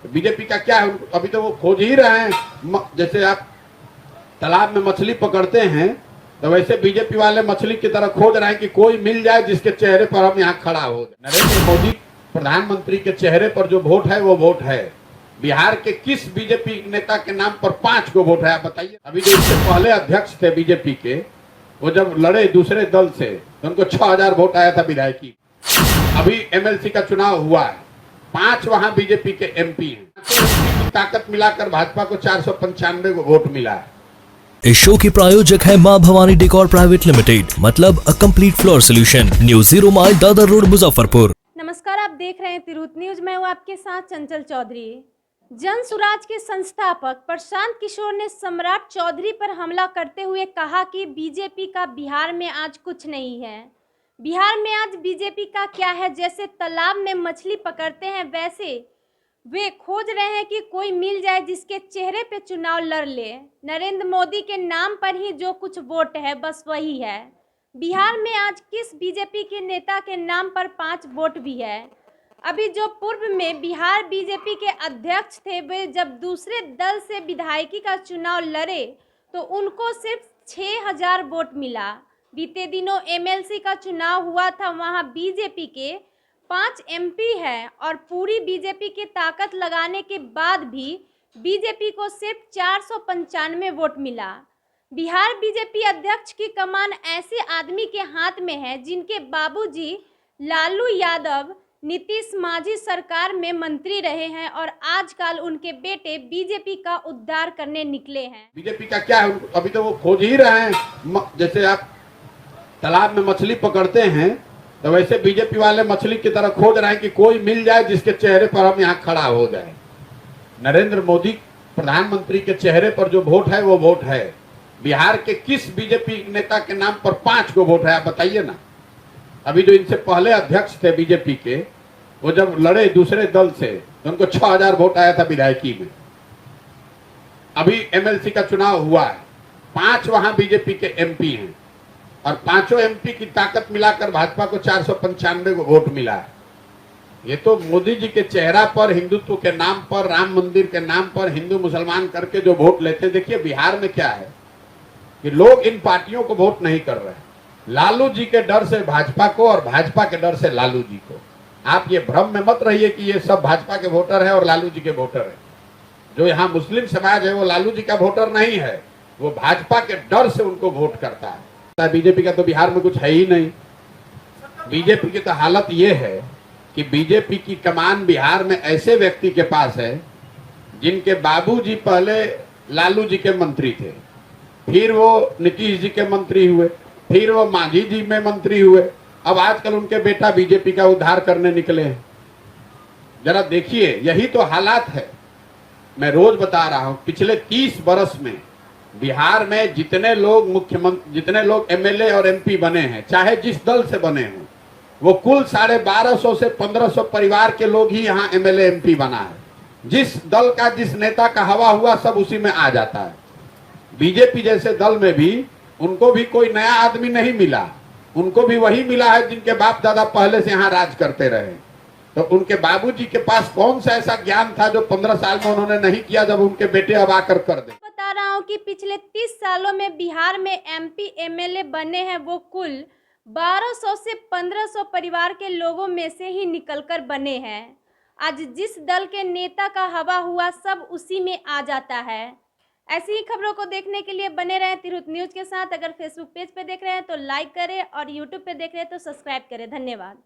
BJP का क्या है, अभी तो वो खोज ही रहे हैं। जैसे आप तालाब में मछली पकड़ते हैं तो वैसे बीजेपी वाले मछली की तरह खोज रहे हैं कि कोई मिल जाए जिसके चेहरे पर हम यहाँ खड़ा हो जाए। नरेंद्र मोदी प्रधानमंत्री के चेहरे पर जो वोट है वो वोट है। बिहार के किस बीजेपी नेता के नाम पर 5 को वोट है, आप बताइए। अभी जो इससे पहले अध्यक्ष थे बीजेपी के, वो जब लड़े दूसरे दल से तो उनको 6000 वोट आया था विधायकी। अभी एमएलसी का चुनाव हुआ है, 5 वहां बीजेपी के एमपी हैं। ताकत मिलाकर भाजपा को 495 वोट मिला है। इस शो के प्रायोजक है मां भवानी डेकोर प्राइवेट लिमिटेड, मतलब a complete floor solution, new 0 mile Dadar road Muzaffarpur. नमस्कार, आप देख रहे हैं तिरहुत न्यूज। मैं हूं आपके साथ चंचल चौधरी। जन सुराज के संस्थापक प्रशांत किशोर ने सम्राट चौधरी पर हमला करते हुए कहा कि बीजेपी का बिहार में आज कुछ नहीं है। बिहार में आज बीजेपी का क्या है? जैसे तालाब में मछली पकड़ते हैं वैसे वे खोज रहे हैं कि कोई मिल जाए जिसके चेहरे पे चुनाव लड़ ले। नरेंद्र मोदी के नाम पर ही जो कुछ वोट है बस वही है। बिहार में आज किस बीजेपी के नेता के नाम पर 5 वोट भी है? अभी जो पूर्व में बिहार बीजेपी के अध्यक्ष थे, वे जब दूसरे दल से विधायकी का चुनाव लड़े तो उनको सिर्फ 6000 वोट मिला। बीते दिनों एमएलसी का चुनाव हुआ था, वहां बीजेपी के 5 एमपी है और पूरी बीजेपी की ताकत लगाने के बाद भी बीजेपी को सिर्फ 495 वोट मिला। बिहार बीजेपी अध्यक्ष की कमान ऐसे आदमी के हाथ में है जिनके बाबूजी लालू यादव नीतीश मांझी सरकार में मंत्री रहे हैं और आजकल उनके बेटे बीजेपी का उद्धार करने निकले हैं। बीजेपी का क्या है, अभी तो वो खोज ही रहे हैं। जैसे आप तालाब में मछली पकड़ते हैं तो वैसे बीजेपी वाले मछली की तरह खोज रहे हैं कि कोई मिल जाए जिसके चेहरे पर हम यहाँ खड़ा हो जाए। नरेंद्र मोदी प्रधानमंत्री के चेहरे पर जो वोट है वो वोट है। बिहार के किस बीजेपी नेता के नाम पर 5 को वोट है, आप बताइए ना। अभी जो इनसे पहले अध्यक्ष थे बीजेपी के, वो जब लड़े दूसरे दल से तो उनको 6000 वोट आया था विधायकी में। अभी एमएलसी का चुनाव हुआ है, 5 वहां बीजेपी के एमपी हैं और 5 एमपी की ताकत मिलाकर भाजपा को 495 वोट मिला है। ये तो मोदी जी के चेहरा पर, हिंदुत्व के नाम पर, राम मंदिर के नाम पर हिंदू मुसलमान करके जो वोट लेते। देखिए बिहार में क्या है कि लोग इन पार्टियों को वोट नहीं कर रहे, लालू जी के डर से भाजपा को और भाजपा के डर से लालू जी को। आप ये भ्रम में मत रहिए कि ये सब भाजपा के वोटर है और लालू जी के वोटर है। जो यहाँ मुस्लिम समाज है वो लालू जी का वोटर नहीं है, वो भाजपा के डर से उनको वोट करता है। बीजेपी का तो बिहार में कुछ है ही नहीं। बीजेपी की तो हालत ये है कि बीजेपी की कमान बिहार में ऐसे व्यक्ति के पास है जिनके बाबूजी पहले लालू जी के मंत्री थे, फिर वो नीतीश जी के मंत्री हुए, फिर वो मांझी जी में मंत्री हुए, अब आजकल उनके बेटा बीजेपी का उद्धार करने निकले हैं। जरा देखिए, यही तो हालात है। मैं रोज बता रहा हूं, पिछले 30 बरस में बिहार में जितने लोग मुख्यमंत्री, जितने लोग एमएलए और एमपी बने हैं, चाहे जिस दल से बने हों, वो कुल 1250 से 1500 परिवार के लोग ही यहाँ एमएलए एमपी बना है। जिस दल का, जिस नेता का हवा हुआ सब उसी में आ जाता है। बीजेपी जैसे दल में भी उनको भी कोई नया आदमी नहीं मिला, उनको भी वही मिला है जिनके बाप दादा पहले से यहाँ राज करते रहे। तो उनके बाबूजी के पास कौन सा ऐसा ज्ञान था जो 15 साल में उन्होंने नहीं किया, जब उनके बेटे अब आकर कर दे। बता रहा हूँ कि पिछले 30 सालों में बिहार में एमपी एमएलए बने हैं वो कुल 1200 से 1500 परिवार के लोगों में से ही निकलकर बने हैं। आज जिस दल के नेता का हवा हुआ सब उसी में आ जाता है। ऐसी ही खबरों को देखने के लिए बने रहें तिरहुत न्यूज के साथ। अगर फेसबुक पेज पे देख रहे हैं तो लाइक करें और यूट्यूब पे देख रहे हैं तो सब्सक्राइब करें। धन्यवाद।